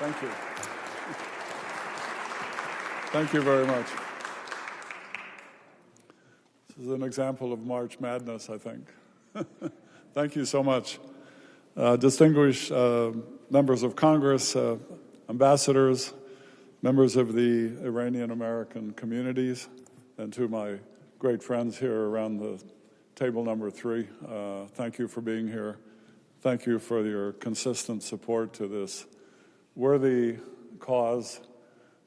Thank you. Thank you very much. This is an example of March Madness, I think. Thank you so much. Distinguished members of Congress, ambassadors, members of the Iranian American communities, and to my great friends here around the table number 3, thank you for being here. Thank you for your consistent support to this worthy cause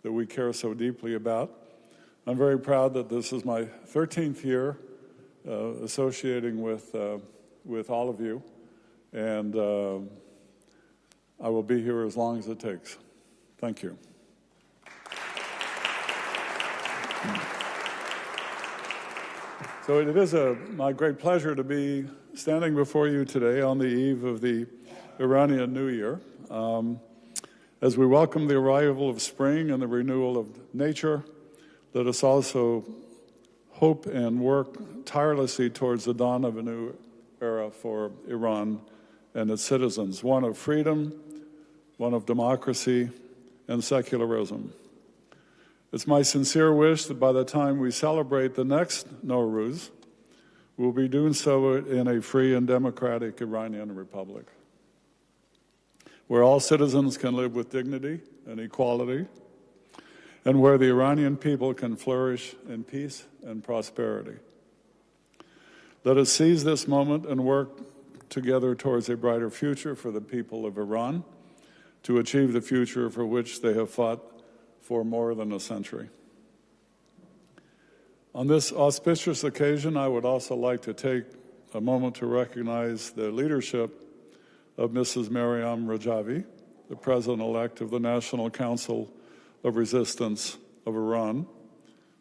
that we care so deeply about. I'm very proud that this is my 13th year associating with all of you, and I will be here as long as it takes. Thank you. So it is my great pleasure to be standing before you today on the eve of the Iranian New Year. As we welcome the arrival of spring and the renewal of nature, let us also hope and work tirelessly towards the dawn of a new era for Iran and its citizens, one of freedom, one of democracy, and secularism. It's my sincere wish that by the time we celebrate the next Nowruz, we'll be doing so in a free and democratic Iranian republic, where all citizens can live with dignity and equality, and where the Iranian people can flourish in peace and prosperity. Let us seize this moment and work together towards a brighter future for the people of Iran, to achieve the future for which they have fought for more than a century. On this auspicious occasion, I would also like to take a moment to recognize the leadership of Mrs. Maryam Rajavi, the President-elect of the National Council of Resistance of Iran,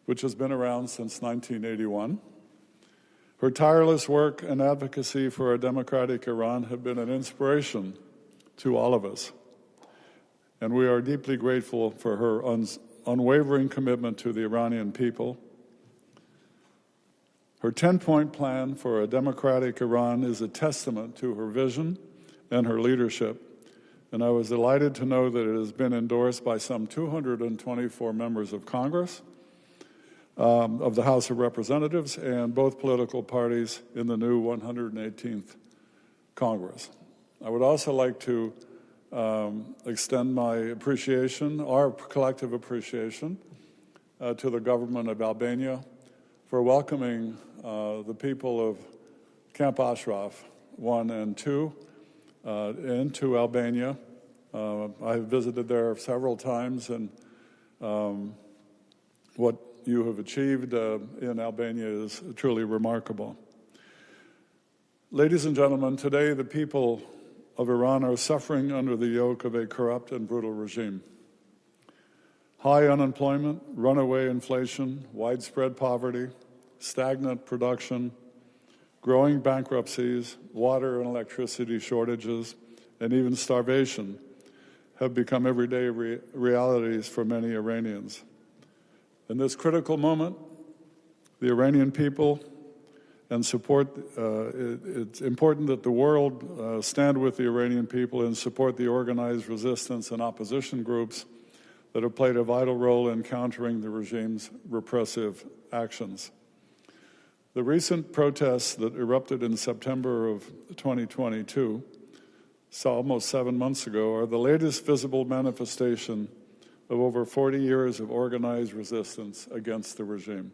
which has been around since 1981. Her tireless work and advocacy for a democratic Iran have been an inspiration to all of us, and we are deeply grateful for her unwavering commitment to the Iranian people. Her 10-point plan for a democratic Iran is a testament to her vision and her leadership, and I was delighted to know that it has been endorsed by some 224 members of Congress, of the House of Representatives, and both political parties in the new 118th Congress. I would also like to extend my appreciation, our collective appreciation, to the government of Albania for welcoming the people of Camp Ashraf 1 and 2 into Albania. I have visited there several times, and what you have achieved in Albania is truly remarkable. Ladies and gentlemen, today the people of Iran are suffering under the yoke of a corrupt and brutal regime. High unemployment, runaway inflation, widespread poverty, stagnant production, growing bankruptcies, water and electricity shortages, and even starvation have become everyday realities for many Iranians. In this critical moment, the Iranian people and support, it's important that the world stand with the Iranian people and support the organized resistance and opposition groups that have played a vital role in countering the regime's repressive actions. The recent protests that erupted in September of 2022, so almost 7 months ago, are the latest visible manifestation of over 40 years of organized resistance against the regime.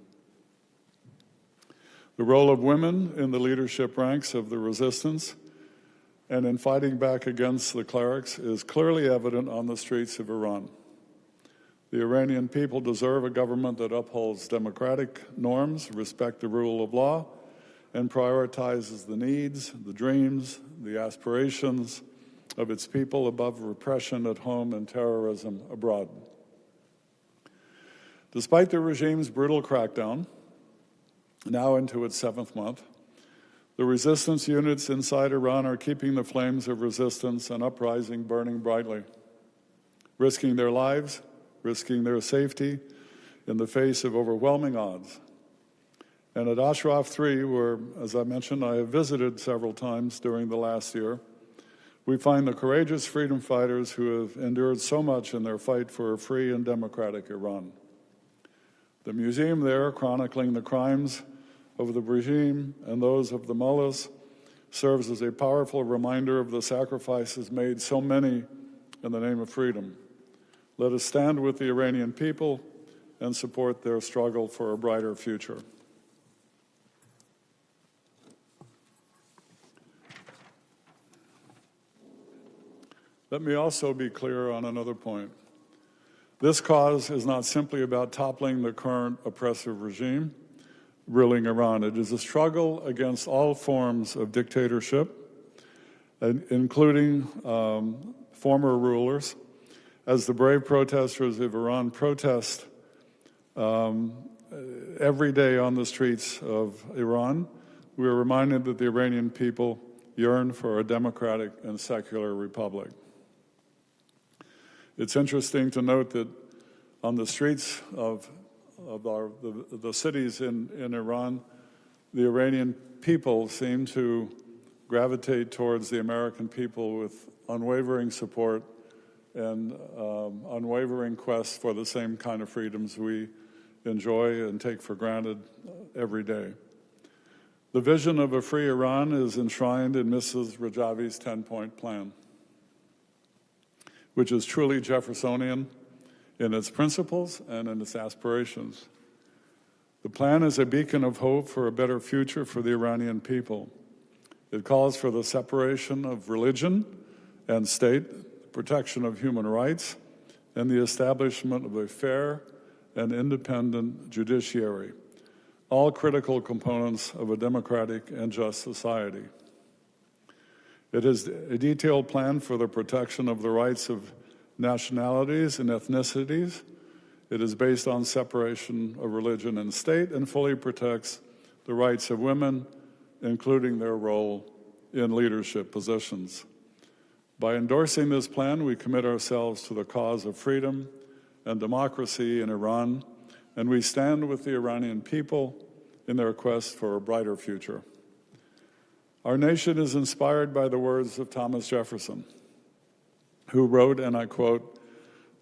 The role of women in the leadership ranks of the resistance and in fighting back against the clerics is clearly evident on the streets of Iran. The Iranian people deserve a government that upholds democratic norms, respects the rule of law, and prioritizes the needs, the dreams, the aspirations of its people above repression at home and terrorism abroad. Despite the regime's brutal crackdown, now into its 7th month, the resistance units inside Iran are keeping the flames of resistance and uprising burning brightly, risking their lives, risking their safety in the face of overwhelming odds. And at Ashraf 3, where, as I mentioned, I have visited several times during the last year, we find the courageous freedom fighters who have endured so much in their fight for a free and democratic Iran. The museum there, chronicling the crimes of the regime and those of the mullahs, serves as a powerful reminder of the sacrifices made so many in the name of freedom. Let us stand with the Iranian people and support their struggle for a brighter future. Let me also be clear on another point. This cause is not simply about toppling the current oppressive regime ruling Iran. It is a struggle against all forms of dictatorship, including former rulers. As the brave protesters of Iran protest every day on the streets of Iran, we are reminded that the Iranian people yearn for a democratic and secular republic. It's interesting to note that on the streets of the cities in Iran, the Iranian people seem to gravitate towards the American people with unwavering support and unwavering quest for the same kind of freedoms we enjoy and take for granted every day. The vision of a free Iran is enshrined in Mrs. Rajavi's 10-point plan, which is truly Jeffersonian in its principles and in its aspirations. The plan is a beacon of hope for a better future for the Iranian people. It calls for the separation of religion and state, protection of human rights, and the establishment of a fair and independent judiciary, all critical components of a democratic and just society. It is a detailed plan for the protection of the rights of nationalities and ethnicities. It is based on separation of religion and state and fully protects the rights of women, including their role in leadership positions. By endorsing this plan, we commit ourselves to the cause of freedom and democracy in Iran, and we stand with the Iranian people in their quest for a brighter future. Our nation is inspired by the words of Thomas Jefferson, who wrote, and I quote,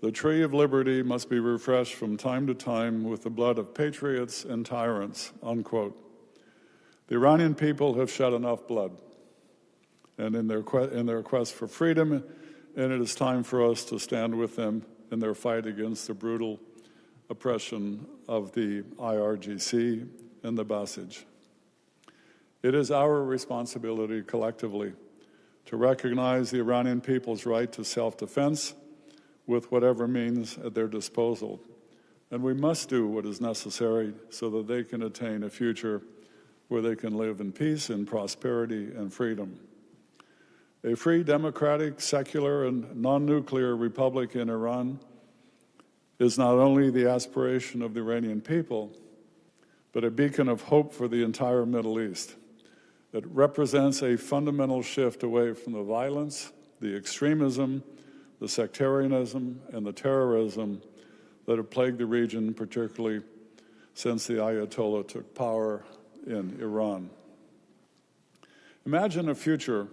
"The tree of liberty must be refreshed from time to time with the blood of patriots and tyrants," unquote. The Iranian people have shed enough blood and in their quest for freedom, and it is time for us to stand with them in their fight against the brutal oppression of the IRGC and the Basij. It is our responsibility collectively to recognize the Iranian people's right to self-defense with whatever means at their disposal. And we must do what is necessary so that they can attain a future where they can live in peace and prosperity and freedom. A free, democratic, secular, and non-nuclear republic in Iran is not only the aspiration of the Iranian people, but a beacon of hope for the entire Middle East. It represents a fundamental shift away from the violence, the extremism, the sectarianism, and the terrorism that have plagued the region, particularly since the Ayatollah took power in Iran. Imagine a future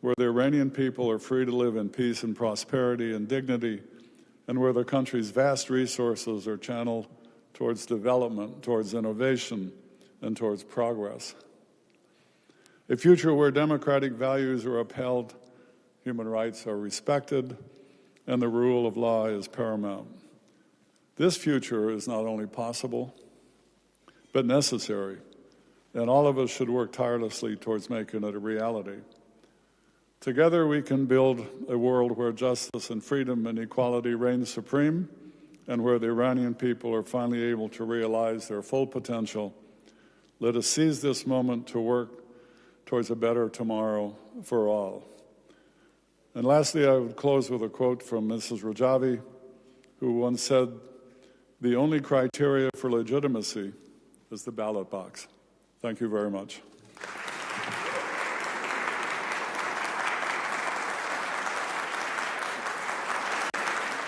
where the Iranian people are free to live in peace and prosperity and dignity, and where the country's vast resources are channeled towards development, towards innovation, and towards progress. A future where democratic values are upheld, human rights are respected, and the rule of law is paramount. This future is not only possible, but necessary, and all of us should work tirelessly towards making it a reality. Together we can build a world where justice and freedom and equality reign supreme, and where the Iranian people are finally able to realize their full potential. Let us seize this moment to work towards a better tomorrow for all. And lastly, I would close with a quote from Mrs. Rajavi, who once said, "The only criteria for legitimacy is the ballot box." Thank you very much.